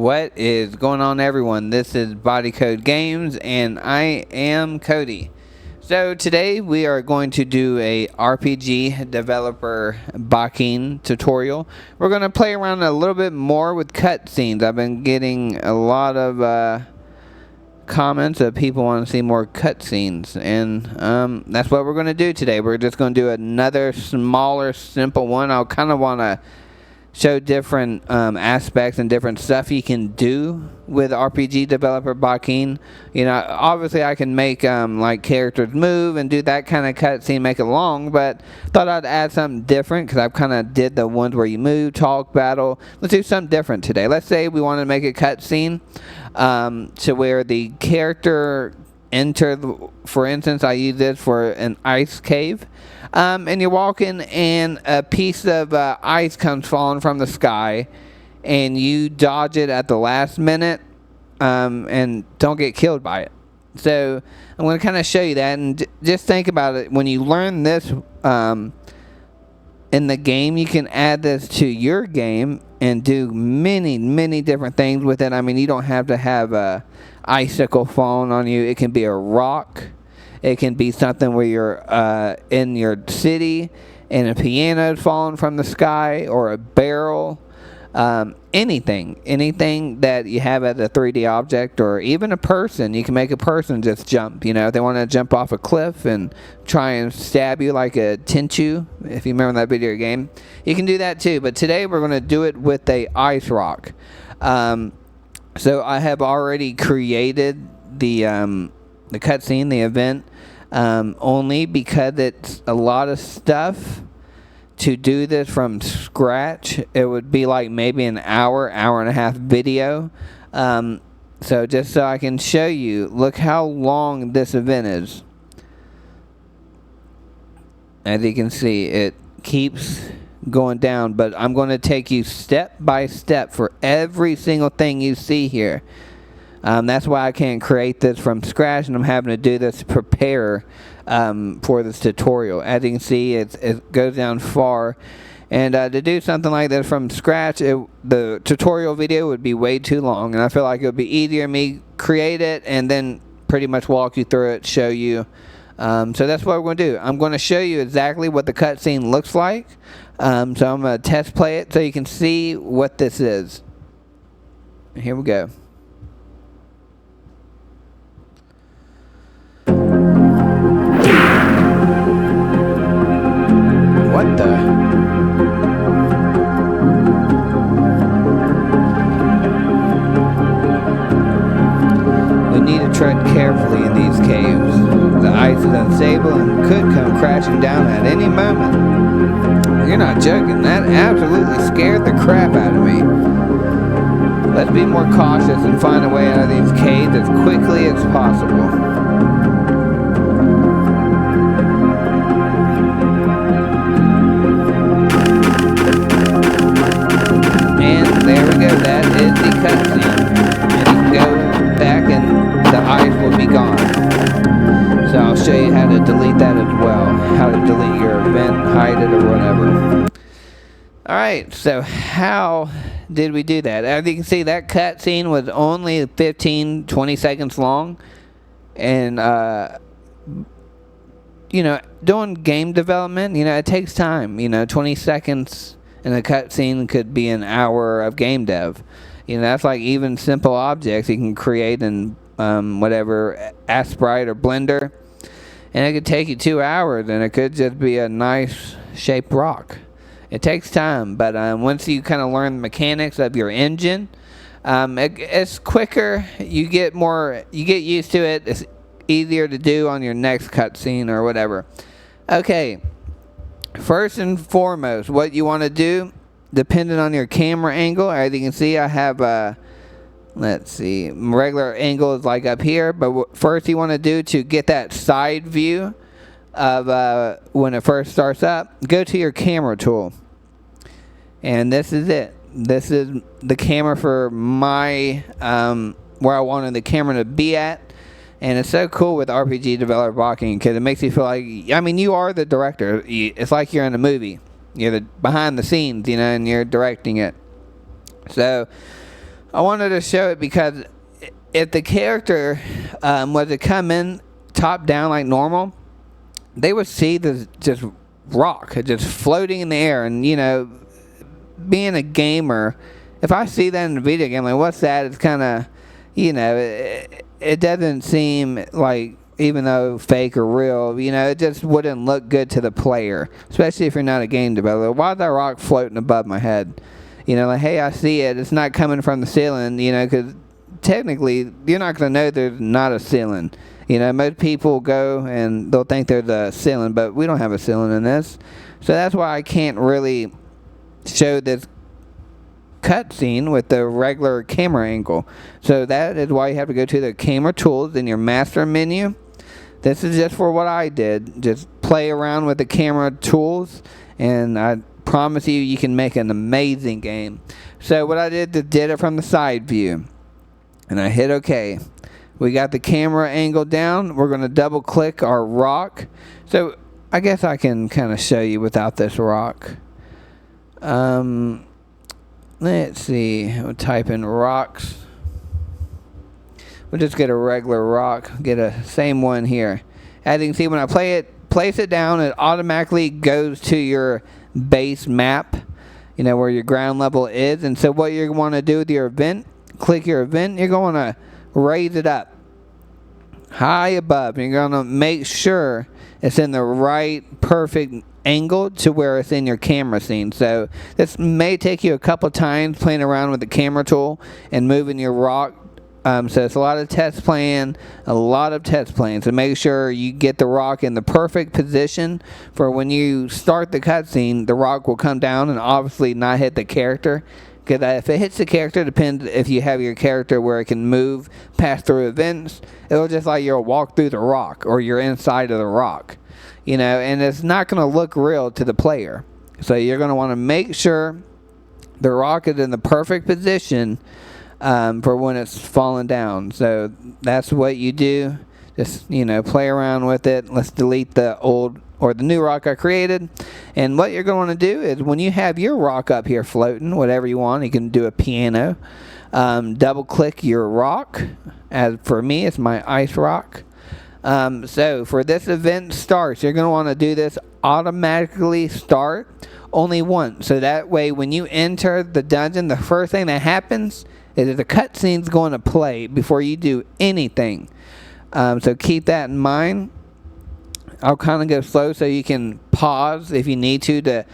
What is going on, everyone? This is Body Code Games, and I am Cody. So today we are going to do a RPG developer Bakin tutorial. We're going to play around a little bit more with cutscenes. I've been getting a lot of comments of people want to see more cutscenes, and that's what we're going to do today. We're just going to do another smaller, simple one. I'll kind of want to show different aspects and different stuff you can do with RPG developer Bakin. You know, obviously I can make like characters move and do that kind of cutscene, make it long, but thought I'd add something different because I've kind of did the ones where you move, talk, battle. Let's do something different today. Let's say we want to make a cutscene to where the character entered, for instance, I use this for an ice cave. And you're walking and a piece of ice comes falling from the sky and you dodge it at the last minute and don't get killed by it. So I'm going to kind of show you that, and just think about it. When you learn this in the game, you can add this to your game and do many different things with it. I mean, you don't have to have a icicle falling on you. It can be a rock. It can be something where you're in your city and a piano is falling from the sky, or a barrel. Anything that you have as a 3D object, or even a person. You can make a person just jump. You know, if they want to jump off a cliff and try and stab you like a Tenchu, if you remember that video game, you can do that too. But today we're going to do it with a ice rock. So I have already created the cutscene, the event, only because it's a lot of stuff to do this from scratch. It would be like maybe an hour and a half video. So just so I can show you, look how long this event is. As you can see, it keeps going down, but I'm going to take you step by step for every single thing you see here. That's why I can't create this from scratch, and I'm having to do this to prepare for this tutorial. As you can see, it goes down far, and to do something like this from scratch, the tutorial video would be way too long, and I feel like it would be easier me create it and then pretty much walk you through it, show you. So that's what we're going to do. I'm going to show you exactly what the cutscene looks like. So I'm going to test play it so you can see what this is. Here we go. What the? We need to tread carefully in these caves. The ice is unstable and could come crashing down at any moment. You're not joking. That absolutely scared the crap out of me. Let's be more cautious and find a way out of these caves as quickly as possible. There we go, that is the cutscene. And you can go back and the ice will be gone. So I'll show you how to delete that as well. How to delete your event, hide it, or whatever. Alright, so how did we do that? As you can see, that cutscene was only 15-20 seconds long. And, you know, doing game development, you know, it takes time. You know, 20 seconds... and a cutscene could be an hour of game dev. You know, that's like even simple objects you can create in whatever, Sprite or Blender. And it could take you 2 hours, and it could just be a nice shaped rock. It takes time, but once you kind of learn the mechanics of your engine, it's quicker. You get used to it. It's easier to do on your next cutscene or whatever. Okay. First and foremost, what you want to do, depending on your camera angle, as you can see, I have let's see, regular angle is like up here, but what first you want to do to get that side view of when it first starts up, go to your camera tool. And this is it. This is the camera for my, where I wanted the camera to be at. And it's so cool with RPG developer Bakin because it makes you feel like, I mean, you are the director. It's like you're in a movie. You're the behind the scenes, you know, and you're directing it. So I wanted to show it because if the character was to come in top down like normal, they would see this just rock just floating in the air. And you know, being a gamer, if I see that in a video game, like what's that? It's kind of, you know, it doesn't seem like, even though fake or real, you know, it just wouldn't look good to the player, especially if you're not a game developer. Why is that rock floating above my head? You know, like, hey, I see it. It's not coming from the ceiling, you know, because technically you're not going to know there's not a ceiling. You know, most people go and they'll think there's a ceiling, but we don't have a ceiling in this. So that's why I can't really show this cutscene with the regular camera angle. So that is why you have to go to the camera tools in your master menu. This is just for what I did. Just play around with the camera tools, and I promise you, you can make an amazing game. So what I did it from the side view, and I hit OK. We got the camera angle down. We're going to double click our rock. So I guess I can kind of show you without this rock. Let's see. We'll type in rocks. We'll just get a regular rock. Get a same one here. As you can see, when I place it down, it automatically goes to your base map, you know, where your ground level is. And so what you're going to want to do with your event, click your event, you're going to raise it up high above. You're going to make sure it's in the right perfect angle to where it's in your camera scene. So this may take you a couple times playing around with the camera tool and moving your rock. So it's a lot of test playing, So make sure you get the rock in the perfect position for when you start the cutscene, the rock will come down and obviously not hit the character. Because if it hits the character, it depends if you have your character where it can move, pass through events. It'll just like you'll walk through the rock or you're inside of the rock. You know, and it's not going to look real to the player. So you're going to want to make sure the rock is in the perfect position for when it's falling down. So that's what you do. Just, you know, play around with it. Let's delete the old or the new rock I created. And what you're going to do is when you have your rock up here floating, whatever you want, you can do a piano. Double click your rock. As for me, it's my ice rock. So for this event starts, you're going to want to do this automatically start only once. So that way when you enter the dungeon, the first thing that happens is the cutscene's going to play before you do anything. So keep that in mind. I'll kind of go slow so you can pause if you need to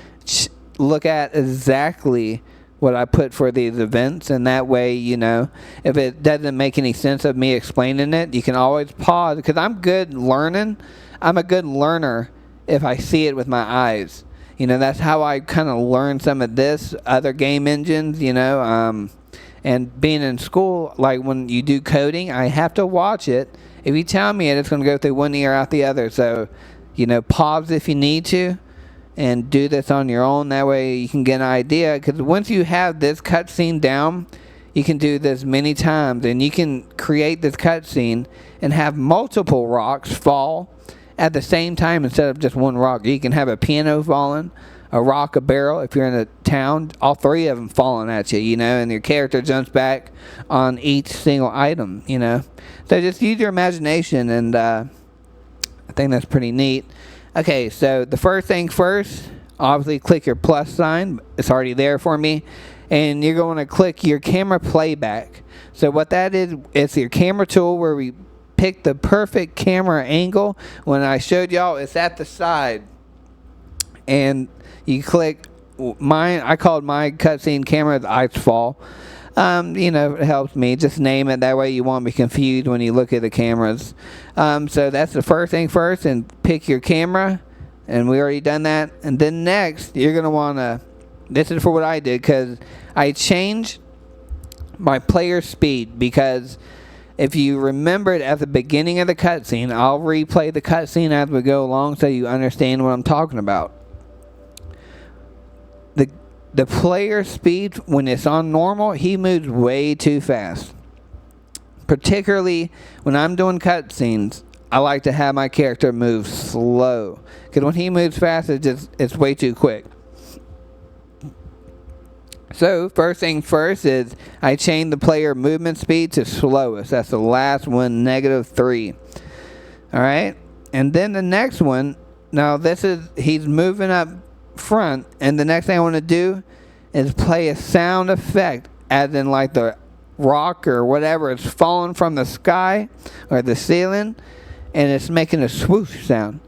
look at exactly what I put for these events, and that way, you know, if it doesn't make any sense of me explaining it, you can always pause, because I'm good learning. I'm a good learner if I see it with my eyes. You know, that's how I kind of learn some of this, other game engines, you know, and being in school, like when you do coding, I have to watch it. If you tell me it, it's going to go through one ear out the other, so, you know, pause if you need to. And do this on your own. That way you can get an idea. Because once you have this cutscene down, you can do this many times. And you can create this cutscene and have multiple rocks fall at the same time instead of just one rock. You can have a piano falling, a rock, a barrel. If you're in a town, all three of them falling at you, you know. And your character jumps back on each single item, you know. So just use your imagination. And I think that's pretty neat. Okay, so the first thing first, obviously click your plus sign. It's already there for me. And you're going to click your camera playback. So what that is, it's your camera tool where we pick the perfect camera angle. When I showed y'all, it's at the side. And you click mine. I called my cutscene camera the Ice Fall. You know, it helps me. Just name it. That way you won't be confused when you look at the cameras. So that's the first thing first. And pick your camera. And we already done that. And then next, you're going to want to... This is for what I did. Because I changed my player speed. Because if you remember it at the beginning of the cutscene, I'll replay the cutscene as we go along so you understand what I'm talking about. The player speed, when it's on normal, he moves way too fast. Particularly when I'm doing cutscenes, I like to have my character move slow. Because when he moves fast, it's way too quick. So first thing first is I change the player movement speed to slowest. That's the last one, -3. All right. And then the next one, now this is, he's moving up front. And the next thing I want to do is play a sound effect, as in like the rock or whatever is falling from the sky or the ceiling, and it's making a swoosh sound.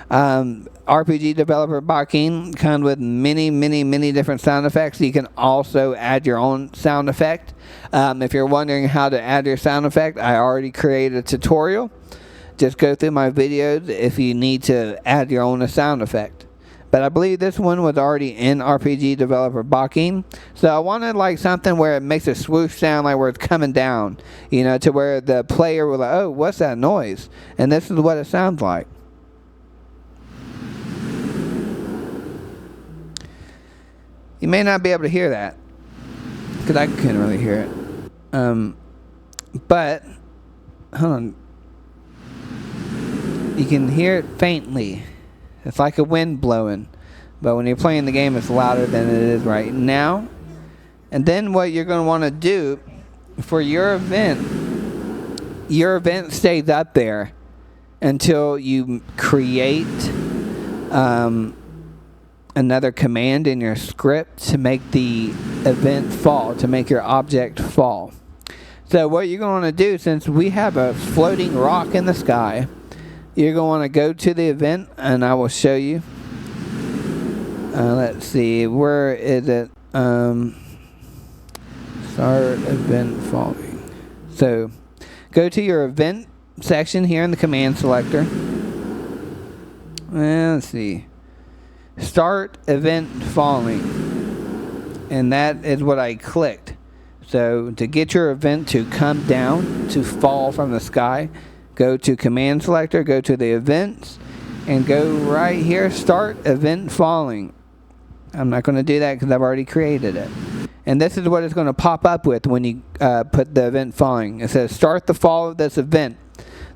RPG developer Bakin comes with many different sound effects. You can also add your own sound effect. If you're wondering how to add your sound effect, I already created a tutorial. Just go through my videos if you need to add your own sound effect. But I believe this one was already in RPG developer Bakin. So I wanted like something where it makes a swoosh sound, like where it's coming down, you know, to where the player will like, oh, what's that noise? And this is what it sounds like. You may not be able to hear that, because I couldn't really hear it. But, hold on. You can hear it faintly. It's like a wind blowing. But when you're playing the game, it's louder than it is right now. And then what you're going to want to do for your event stays up there until you create another command in your script to make the event fall, to make your object fall. So what you're going to do, since we have a floating rock in the sky, you're going to want to go to the event, and I will show you. Let's see, where is it? Start event falling. So go to your event section here in the command selector. Let's see. Start event falling, and that is what I clicked. So to get your event to come down, to fall from the sky, go to command selector, go to the events, and go right here, start event falling. I'm not going to do that because I've already created it. And this is what it's going to pop up with when you put the event falling. It says start the fall of this event.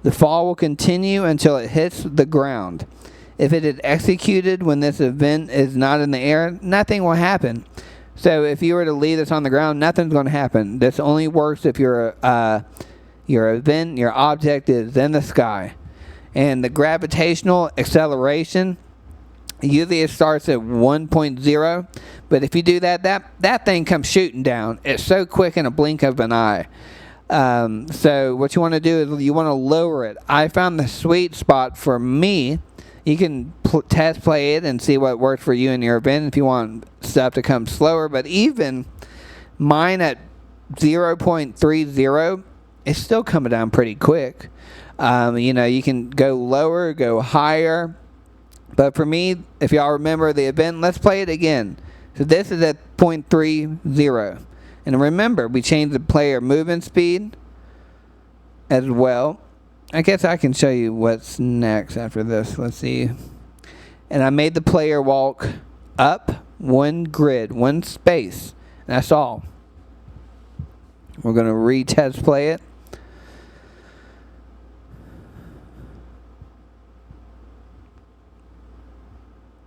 The fall will continue until it hits the ground. If it is executed when this event is not in the air, nothing will happen. So if you were to leave this on the ground, nothing's going to happen. This only works if your event, your object is in the sky. And the gravitational acceleration, usually it starts at 1.0. But if you do that thing comes shooting down. It's so quick in a blink of an eye. So what you want to do is you want to lower it. I found the sweet spot for me. You can test play it and see what works for you in your event if you want stuff to come slower. But even mine at 0.30, it's still coming down pretty quick. You know, you can go lower, go higher. But for me, if y'all remember the event, let's play it again. So this is at 0.30. And remember, we changed the player movement speed as well. I guess I can show you what's next after this. Let's see. And I made the player walk up one grid, one space. That's all. We're going to retest play it.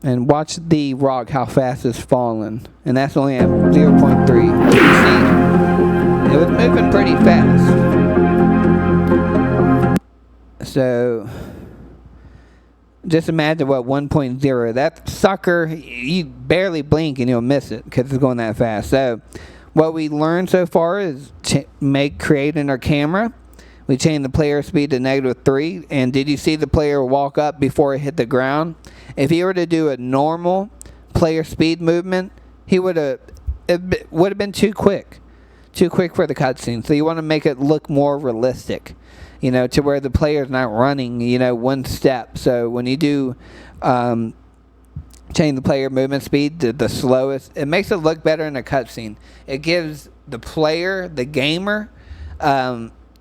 And watch the rock, how fast it's falling. And that's only at 0.3. You see, it was moving pretty fast. So, just imagine what 1.0, that sucker, you barely blink and you'll miss it because it's going that fast. So, what we learned so far is creating our camera. We changed the player speed to -3. And did you see the player walk up before it hit the ground? If he were to do a normal player speed movement, it would have been too quick for the cutscene. So you want to make it look more realistic, you know, to where the player's not running, you know, one step. So when you do change the player movement speed to the slowest, it makes it look better in a cutscene. It gives the player, the gamer,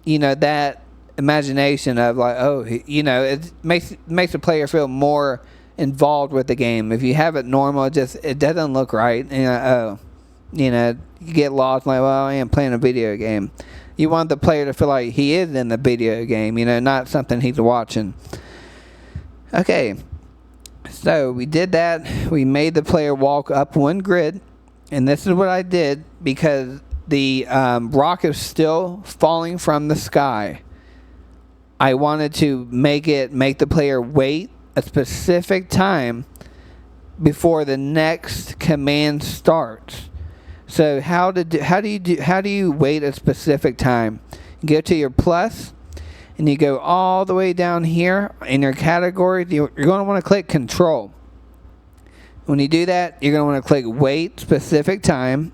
you know, that imagination of like, oh, you know, it makes the player feel more involved with the game. If you have it normal, it doesn't look right. And you know, you get lost like, well, I am playing a video game. You want the player to feel like he is in the video game, you know, not something he's watching. Okay, so we did that. We made the player walk up one grid, And this is what I did because the rock is still falling from the sky. I wanted to make the player wait a specific time before the next command starts. So how do you wait a specific time? You go to your plus, and you go all the way down here in your category. You're going to want to click Control. When you do that, you're going to want to click Wait Specific Time,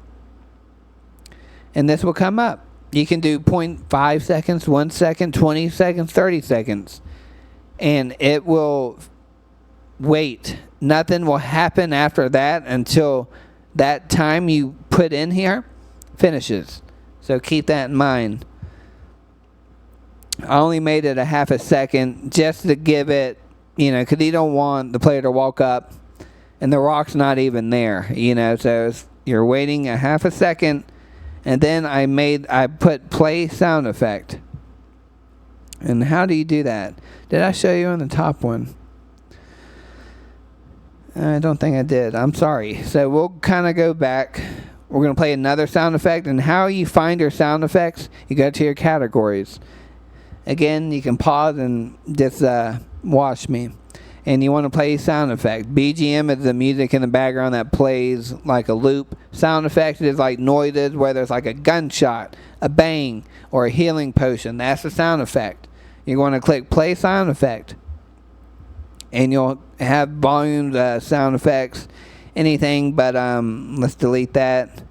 and this will come up. You can do 0.5 seconds, 1 second, 20 seconds, 30 seconds, and it will wait. Nothing will happen after that until that time you put in here finishes. So keep that in mind. I only made it a half a second just to give it, because you don't want the player to walk up and the rock's not even there, so you're waiting a half a second, and then I put play sound effect. And how do you do that? Did I show you on the top one? I don't think I did. I'm sorry. So we'll kind of go back. We're going to play another sound effect, and how you find your sound effects, you go to your categories. Again, you can pause and just watch me. And you want to play sound effect. BGM is the music in the background that plays like a loop. Sound effect is like noises, whether it's like a gunshot, a bang, or a healing potion. That's the sound effect. You're going to click play sound effect. And you'll have volume, sound effects, anything, but let's delete that.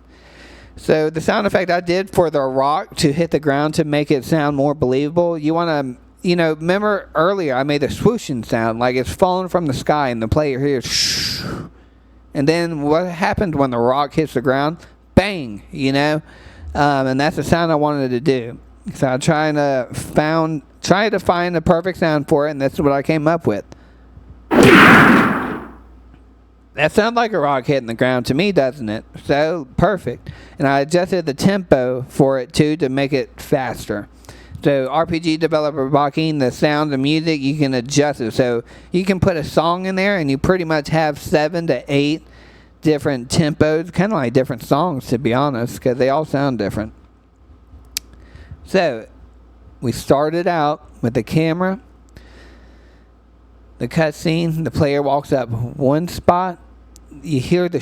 So the sound effect I did for the rock to hit the ground to make it sound more believable, you want to, remember earlier I made the swooshing sound, like it's falling from the sky and the player hears shh. And then what happens when the rock hits the ground? Bang, and that's the sound I wanted to do. So I tried to find the perfect sound for it, and that's what I came up with. That sounds like a rock hitting the ground to me, doesn't it? So, perfect. And I adjusted the tempo for it, too, to make it faster. So, RPG developer Bakin, the sound, the music, you can adjust it. So, you can put a song in there, and you pretty much have 7 to 8 different tempos. Kind of like different songs, to be honest, because they all sound different. So, we started out with the camera. The cutscene, the player walks up one spot, you hear the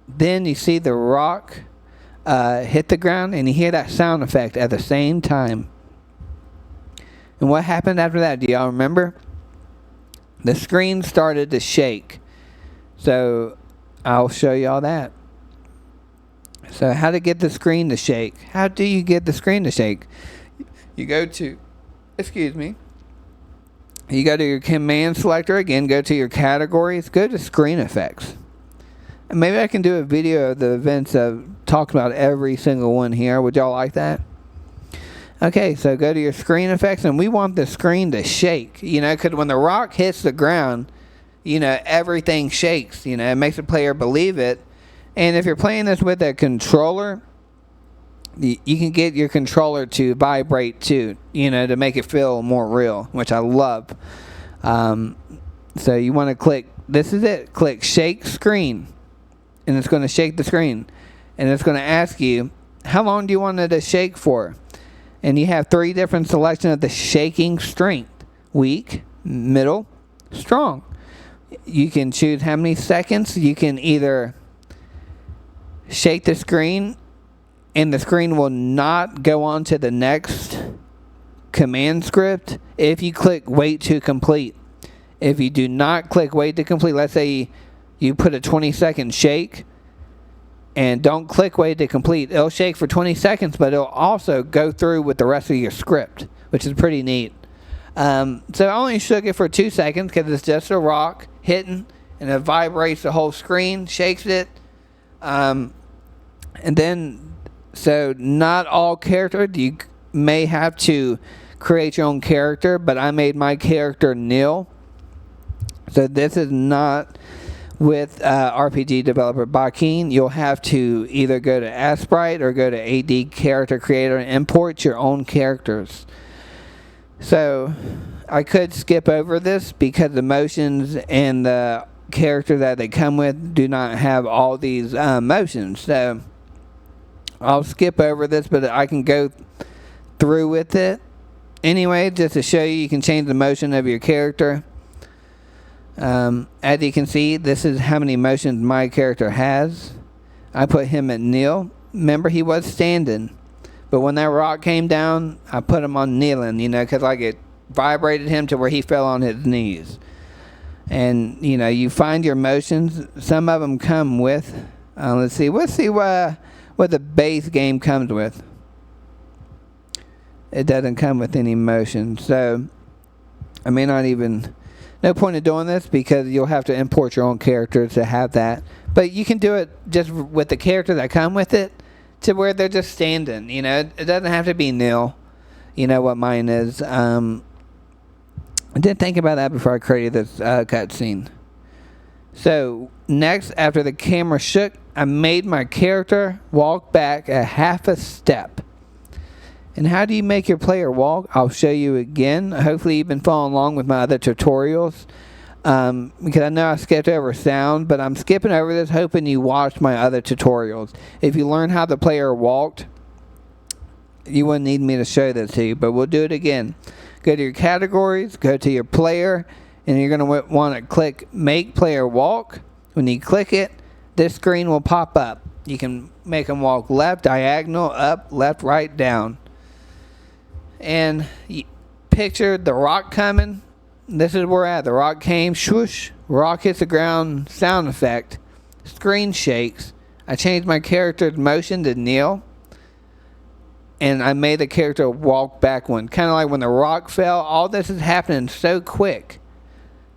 then you see the rock hit the ground, and you hear that sound effect at the same time. And what happened after that? Do y'all remember? The screen started to shake. So I'll show y'all that. So how to get the screen to shake? How do you get the screen to shake? You go to, you go to your command selector again, go to your categories, go to screen effects. And maybe I can do a video of the events of talking about every single one here. Would y'all like that? Okay, so go to your screen effects, and we want the screen to shake, because when the rock hits the ground, everything shakes, it makes the player believe it. And if you're playing this with a controller, you can get your controller to vibrate too, to make it feel more real, which I love. So you want to click, this is it, click shake screen, and it's going to shake the screen. And it's going to ask you, how long do you want it to shake for? And you have 3 different selections of the shaking strength: weak, middle, strong. You can choose how many seconds. You can either shake the screen, and the screen will not go on to the next command script if you click wait to complete. If you do not click wait to complete, let's say you put a 20-second shake and don't click wait to complete, it'll shake for 20 seconds, but it'll also go through with the rest of your script, which is pretty neat. So I only shook it for 2 seconds because it's just a rock hitting, and it vibrates the whole screen, shakes it. And then, so not all characters, you may have to create your own character, but I made my character Neil. So this is not with RPG developer Bakin. You'll have to either go to Asprite or go to AD Character Creator and import your own characters. So I could skip over this because the motions and the character that they come with do not have all these motions. So I'll skip over this, but I can go through with it anyway, just to show you can change the motion of your character. As you can see, this is how many motions my character has. I put him at kneel. Remember, he was standing, but when that rock came down, I put him on kneeling, you know, because like it vibrated him to where he fell on his knees. And you know, you find your motions. Some of them come with let's see what the base game comes with. It doesn't come with any motion, so I may not even, no point in doing this because you'll have to import your own character to have that. But you can do it just with the character that come with it, to where they're just standing. You know, it doesn't have to be nil. You know what mine is. I didn't think about that before I created this cutscene. So next, after the camera shook, I made my character walk back a half a step. And how do you make your player walk? I'll show you again. Hopefully you've been following along with my other tutorials. Because I know I skipped over sound, but I'm skipping over this hoping you watched my other tutorials. If you learn how the player walked, you wouldn't need me to show this to you, but we'll do it again. Go to your categories, go to your player, and you're going to want to click Make Player Walk. When you click it, this screen will pop up. You can make them walk left, diagonal, up, left, right, down. And you picture the rock coming. This is where we're at. The rock came, swoosh, rock hits the ground, sound effect, screen shakes. I changed my character's motion to kneel, and I made the character walk back one. Kind of like when the rock fell, all this is happening so quick,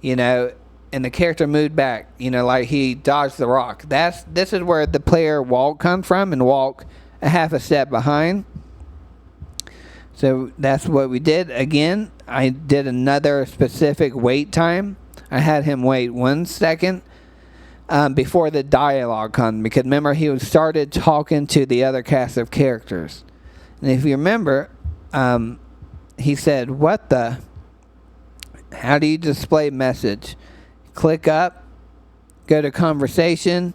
you know, and the character moved back, you know, like he dodged the rock. This is where the player walk comes from, and walk a half a step behind. So that's what we did. Again, I did another specific wait time. I had him wait 1 second before the dialogue comes, because remember, he started talking to the other cast of characters. And if you remember, he said, "What the? How do you display message?" Click up, go to conversation,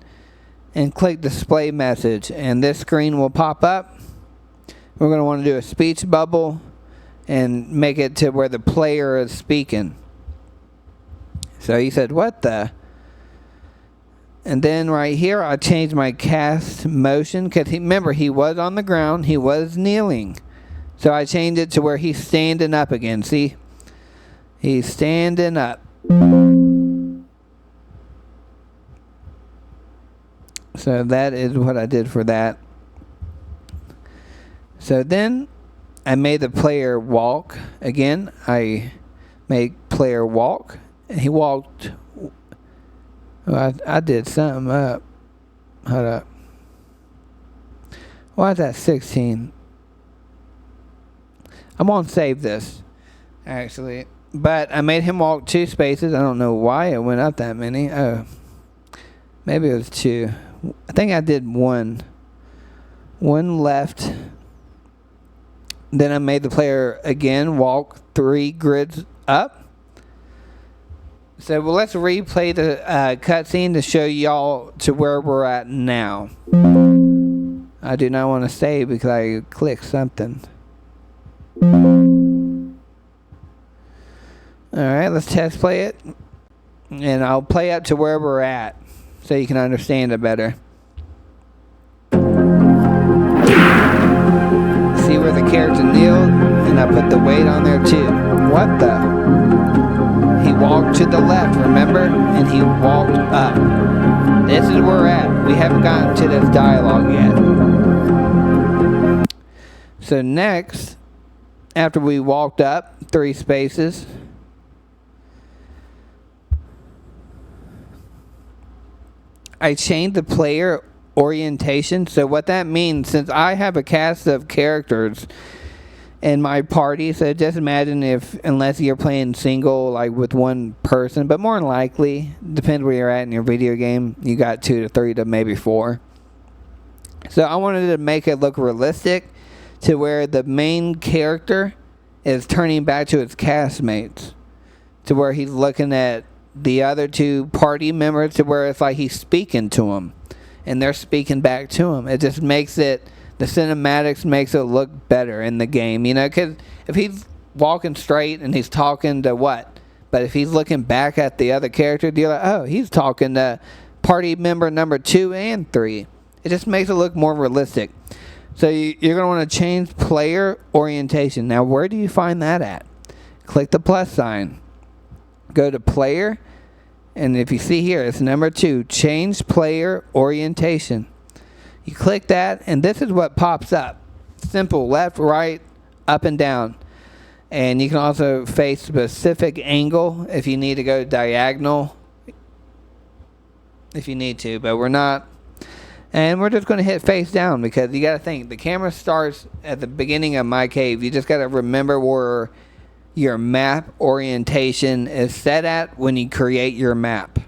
and click display message. And this screen will pop up. We're going to want to do a speech bubble and make it to where the player is speaking. So he said, "What the?" And then right here, I changed my cast motion, because remember, he was on the ground, he was kneeling. So I changed it to where he's standing up again. See? He's standing up. So that is what I did for that. So then I made the player walk. Again, I made player walk. He walked. Well, I did something up. Hold up. Why is that 16? I'm going to save this, actually. But I made him walk 2 spaces. I don't know why it went up that many. Oh, maybe it was 2. I think I did 1. 1 left. Then I made the player again walk 3 grids up. So well, let's replay the cutscene to show y'all to where we're at now. I do not want to save because I clicked something. Alright, let's test play it. And I'll play up to where we're at so you can understand it better. See where the character kneeled, and I put the weight on there too. What the? He walked to the left, remember? And he walked up. This is where we're at. We haven't gotten to this dialogue yet. So next, after we walked up 3 spaces, I changed the player orientation. So what that means, since I have a cast of characters in my party, so just imagine if, unless you're playing single, like with 1 person, but more than likely, depends where you're at in your video game, you got 2 to 3 to maybe 4. So I wanted to make it look realistic to where the main character is turning back to his castmates, to where he's looking at the other two party members to where it's like he's speaking to them and they're speaking back to him. It just makes it, the cinematics makes it look better in the game, you know, because if he's walking straight and he's talking to what? But if he's looking back at the other character, you're like, oh, he's talking to party member number 2 and 3. It just makes it look more realistic. So you're going to want to change player orientation. Now, where do you find that at? Click the plus sign. Go to player, and if you see here, it's number 2, change player orientation. You click that, and this is what pops up. Simple, left, right, up and down. And you can also face specific angle if you need to go diagonal, if you need to, but we're not. And we're just going to hit face down because you got to think, the camera starts at the beginning of my cave. You just got to remember where your map orientation is set at when you create your map.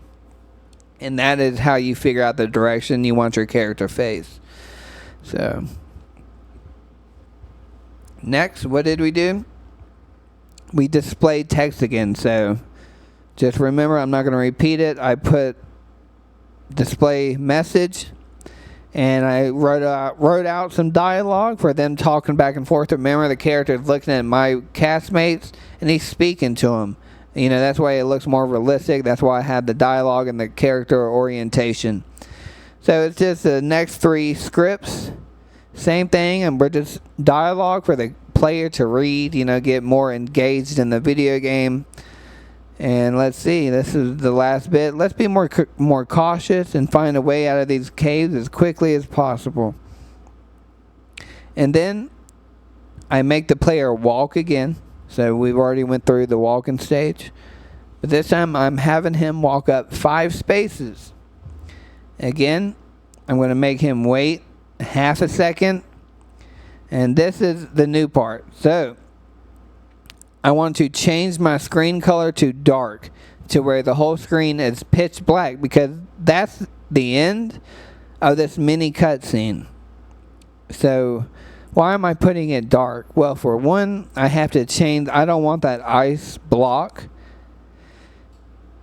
And that is how you figure out the direction you want your character face. So, next, what did we do? We displayed text again. So, just remember, I'm not going to repeat it. I put display message. And I wrote out some dialogue for them talking back and forth. Remember, the character is looking at my castmates, and he's speaking to them. You know, that's why it looks more realistic. That's why I had the dialogue and the character orientation. So it's just the next 3 scripts. Same thing, and we're just dialogue for the player to read, you know, get more engaged in the video game. And let's see, this is the last bit. Let's be more cautious and find a way out of these caves as quickly as possible. And then I make the player walk again. So we've already went through the walking stage. But this time I'm having him walk up 5 spaces. Again, I'm going to make him wait half a second. And this is the new part. So I want to change my screen color to dark, to where the whole screen is pitch black, because that's the end of this mini cutscene. So why am I putting it dark? Well, for one, I have to change. I don't want that ice block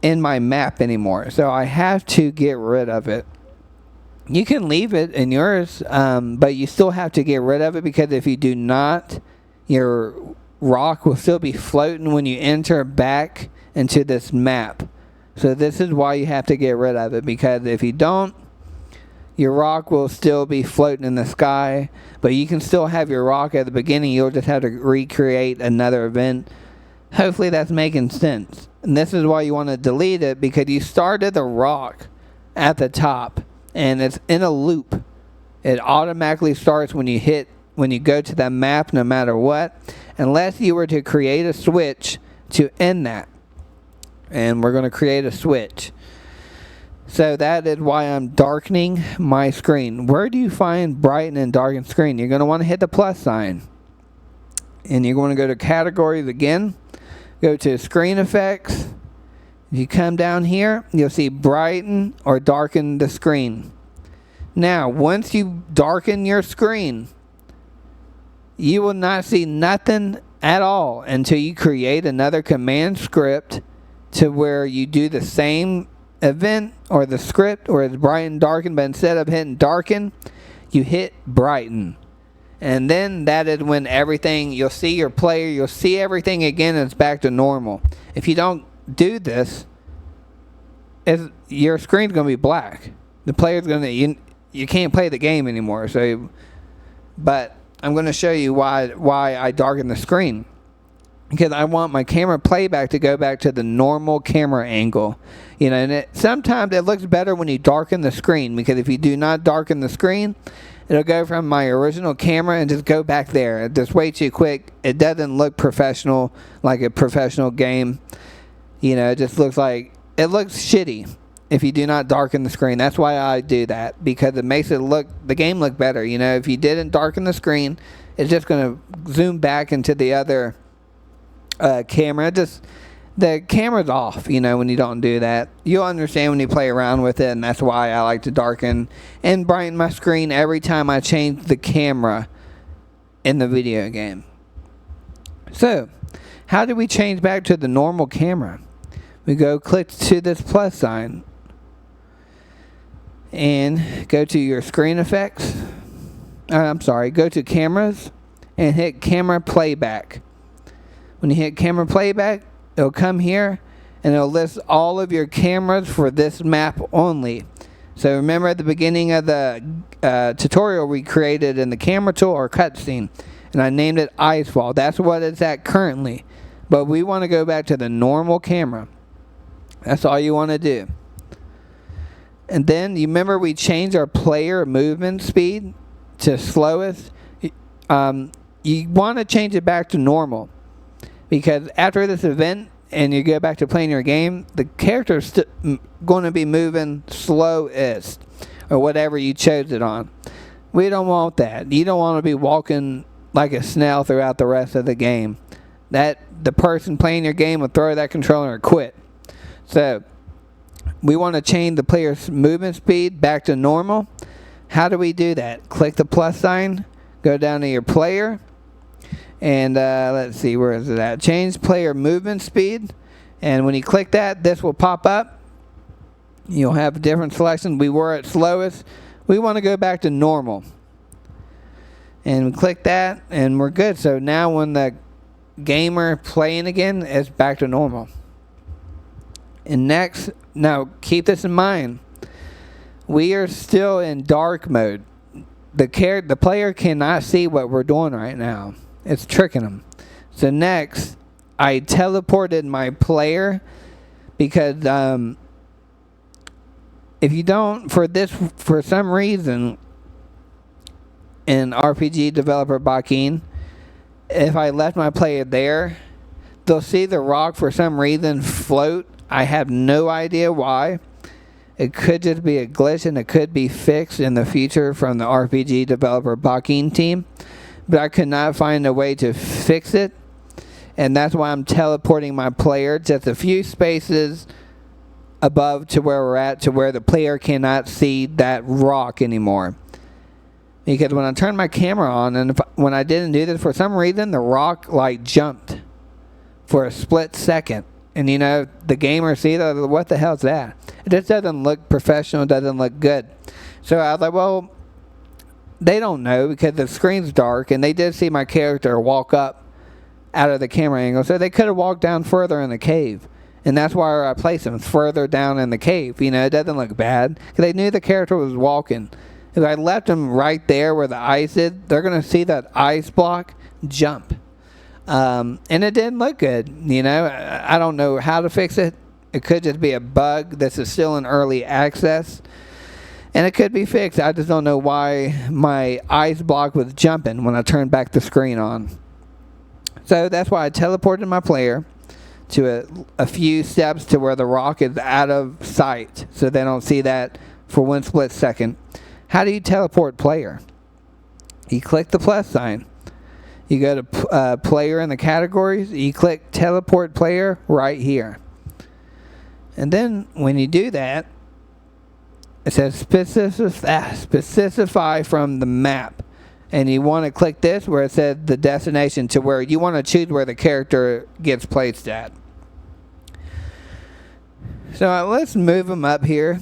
in my map anymore, so I have to get rid of it. You can leave it in yours, but you still have to get rid of it, because if you do not, your rock will still be floating when you enter back into this map. So this is why you have to get rid of it, because if you don't, your rock will still be floating in the sky, but you can still have your rock at the beginning. You'll just have to recreate another event. Hopefully that's making sense. And this is why you want to delete it, because you started the rock at the top and it's in a loop. It automatically starts when you go to that map, no matter what, unless you were to create a switch to end that. And we're going to create a switch. So that is why I'm darkening my screen. Where do you find brighten and darken screen? You're going to want to hit the plus sign. And you're going to go to categories again. Go to screen effects. If you come down here, you'll see brighten or darken the screen. Now, once you darken your screen, you will not see nothing at all until you create another command script to where you do the same event or the script, or it's brighten, darken, but instead of hitting darken, you hit brighten. And then that is when everything, you'll see your player, you'll see everything again and it's back to normal. If you don't do this, your screen's going to be black. The player's going to, you can't play the game anymore. So, but I'm going to show you why I darken the screen. Because I want my camera playback to go back to the normal camera angle. You know, and sometimes it looks better when you darken the screen. Because if you do not darken the screen, it'll go from my original camera and just go back there. It's just way too quick. It doesn't look professional, like a professional game. You know, it just looks like, it looks shitty if you do not darken the screen. That's why I do that, because it makes the game look better. You know, if you didn't darken the screen, it's just going to zoom back into the other camera. The camera's off, you know, when you don't do that. You'll understand when you play around with it, and that's why I like to darken and brighten my screen every time I change the camera in the video game. So, how do we change back to the normal camera? we go click to this plus sign and go to your screen effects. Go to cameras and hit camera playback. When you hit camera playback, it'll come here and it'll list all of your cameras for this map only. So remember at the beginning of the tutorial we created in the camera tool or cutscene, and I named it Icefall. That's what it's at currently. But we want to go back to the normal camera. That's all you want to do. And then you remember we changed our player movement speed to slowest. You want to change it back to normal, because after this event and you go back to playing your game, the character's going to be moving slowest or whatever you chose it on. We don't want that. You don't want to be walking like a snail throughout the rest of the game. That the person playing your game will throw that controller and quit. So we want to change the player's movement speed back to normal. How do we do that? Click the plus sign, go down to your player, and let's see, where is it at? Change player movement speed. And when you click that, this will pop up. You'll have different selections. We were at slowest. We want to go back to normal. And click that, and we're good. So now when the gamer playing again, it's back to normal. And next, now keep this in mind. We are still in dark mode. The player cannot see what we're doing right now. It's tricking them. So next, I teleported my player, because if you don't, for some reason, in RPG developer Bakin, if I left my player there, they'll see the rock for some reason float. I have no idea why. It could just be a glitch, and it could be fixed in the future from the RPG developer Bakin team. But I could not find a way to fix it. And that's why I'm teleporting my player just a few spaces above to where we're at, to where the player cannot see that rock anymore. Because when I turned my camera on, and when I didn't do this, for some reason, the rock like jumped for a split second. And you know, the gamer see that, what the hell's that? It just doesn't look professional, doesn't look good. So I was like, well, they don't know because the screen's dark, and they did see my character walk up out of the camera angle, so they could have walked down further in the cave. And that's why I placed them further down in the cave. You know, it doesn't look bad, because they knew the character was walking. If I left them right there where the ice is, they're going to see that ice block jump. And it didn't look good. You know, I don't know how to fix it. It could just be a bug. This is still in early access. And it could be fixed. I just don't know why my ice block was jumping when I turned back the screen on. So that's why I teleported my player to a few steps to where the rock is out of sight, so they don't see that for one split second. How do you teleport player? You click the plus sign. You go to player in the categories. You click teleport player right here. And then when you do that, it says specify from the map. And you want to click this where it says the destination, to where you want to choose where the character gets placed at. So let's move them up here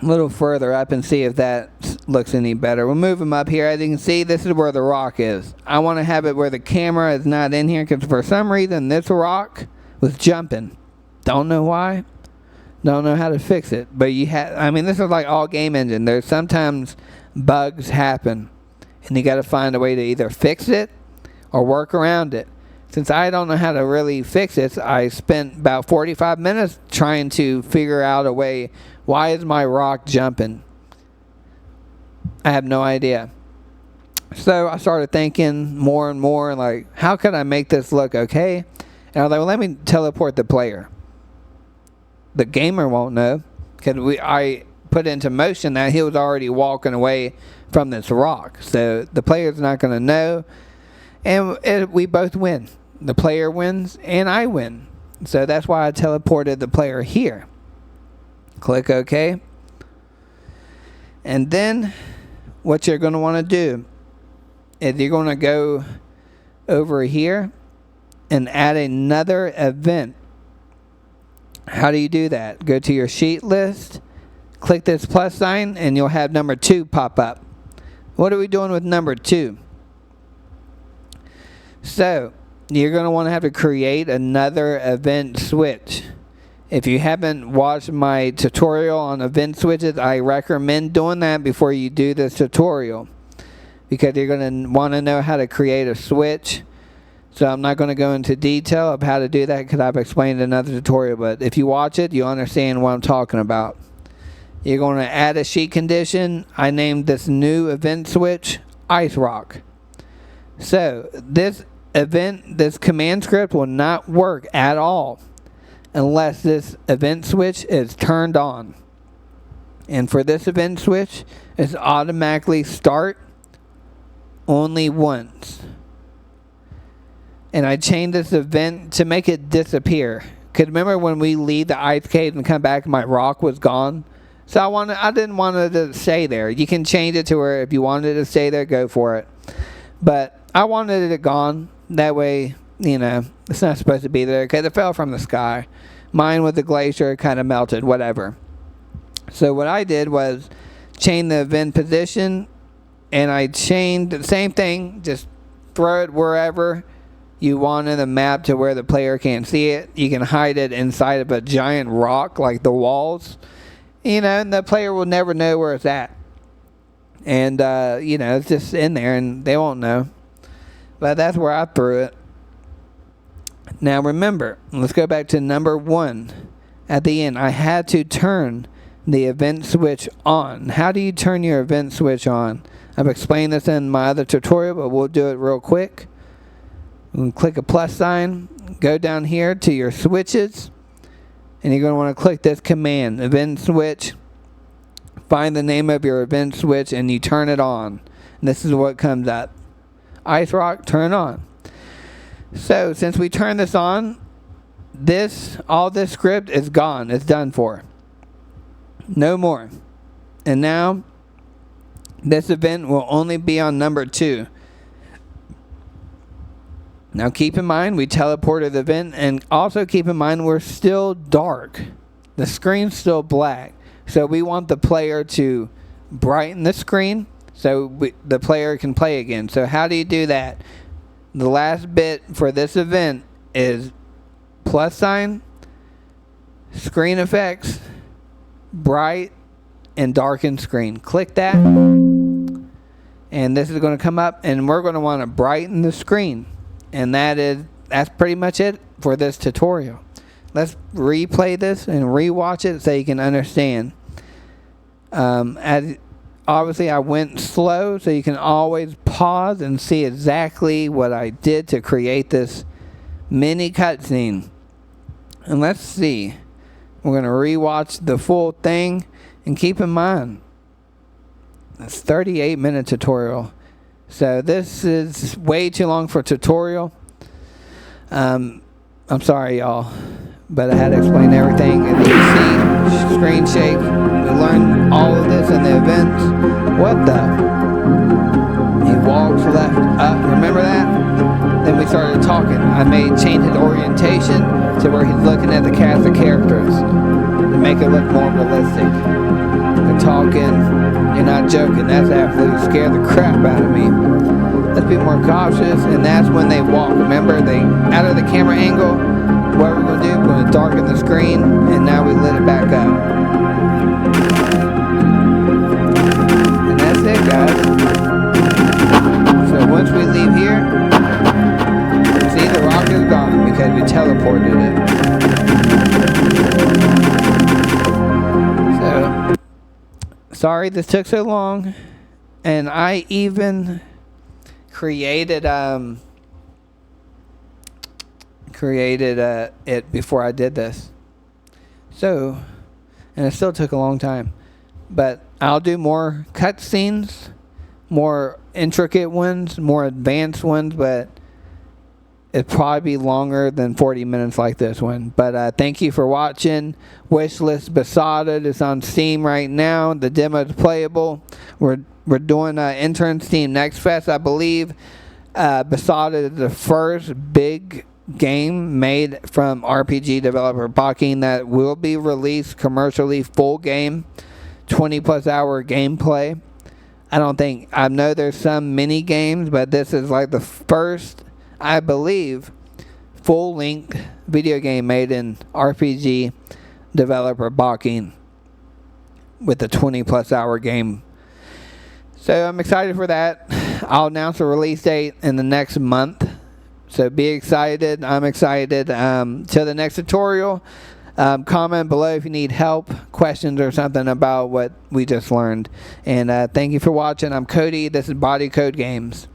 a little further up and see if that looks any better. We'll move them up here. As you can see, this is where the rock is. I want to have it where the camera is not in here, because for some reason this rock was jumping. Don't know why. Don't know how to fix it. But I mean, this is like all game engine. There's sometimes bugs happen, and you got to find a way to either fix it or work around it. Since I don't know how to really fix this, I spent about 45 minutes trying to figure out a way. Why is my rock jumping? I have no idea. So I started thinking more and more, like, how could I make this look okay? And I was like, well, let me teleport the player. The gamer won't know, because I put into motion that he was already walking away from this rock. So the player's not going to know, and we both win. The player wins, and I win. So that's why I teleported the player here. Click OK. And then what you're going to want to do is you're going to go over here and add another event. How do you do that? Go to your sheet list, click this plus sign, and you'll have number 2 pop up. What are we doing with number 2? So, you're going to want to have to create another event switch. If you haven't watched my tutorial on event switches, I recommend doing that before you do this tutorial, because you're going to want to know how to create a switch. So I'm not going to go into detail of how to do that because I've explained in another tutorial, but if you watch it, you'll understand what I'm talking about. You're going to add a sheet condition. I named this new event switch Ice Rock. So this command script will not work at all unless this event switch is turned on. And for this event switch, it's automatically start only once. And I changed this event to make it disappear. Because remember when we leave the ice cave and come back, my rock was gone? So I didn't want it to stay there. You can change it to where if you wanted it to stay there, go for it. But I wanted it gone. That way, it's not supposed to be there because it fell from the sky. Mine with the glacier, it kind of melted, whatever. So what I did was change the event position, and I changed the same thing, just throw it wherever you want in the map to where the player can't see it. You can hide it inside of a giant rock like the walls, and the player will never know where it's at. And, it's just in there and they won't know. But that's where I threw it. Now remember, let's go back to number 1. At the end, I had to turn the event switch on. How do you turn your event switch on? I've explained this in my other tutorial, but we'll do it real quick. Click a plus sign, go down here to your switches, and you're going to want to click this command, event switch. Find the name of your event switch and you turn it on. And this is what comes up. Ice Rock, turn on. So since we turned this on, all this script is gone. It's done for. No more. And now this event will only be on number 2. Now keep in mind we teleported the event, and also keep in mind we're still dark. The screen's still black. So we want the player to brighten the screen so the player can play again. So how do you do that? The last bit for this event is plus sign, screen effects, bright, and darken screen. Click that, and this is going to come up, and we're going to want to brighten the screen. And that's pretty much it for this tutorial. Let's replay this and rewatch it so you can understand. Obviously I went slow, so you can always pause and see exactly what I did to create this mini cutscene. And let's see. We're going to rewatch the full thing, and keep in mind it's 38-minute tutorial. So this is way too long for a tutorial. I'm sorry, y'all, but I had to explain everything. And you can see screen shake. We learned all of this in the events. What the? He walks left up. Remember that? Then we started talking. I changed his orientation to where he's looking at the cast of characters to make it look more realistic. They're talking. You're not joking. That's absolutely scared the crap out of me. Let's be more cautious. And that's when they walk. Remember, they out of the camera angle. What we're going to do, we're going to darken the screen. And now we lit it back up. And that's it, guys. So once we leave here, see, the rock is gone because we teleported it. So sorry this took so long, and I even created it before I did this. So, and it still took a long time, but I'll do more cutscenes, more intricate ones, more advanced ones, but it'd probably be longer than 40 minutes like this one. But thank you for watching. Wishlist Besotted is on Steam right now. The demo is playable. We're doing Intern Steam Next Fest, I believe. Besotted is the first big game made from RPG developer Bakin that will be released commercially, full game, 20 plus hour gameplay. I know there's some mini games, but this is like the first, I believe, full length video game made in RPG developer Bakin with a 20 plus hour game. So I'm excited for that. I'll announce a release date in the next month. So be excited. I'm excited. Till the next tutorial, comment below if you need help, questions, or something about what we just learned. And thank you for watching. I'm Cody. This is Body Code Games.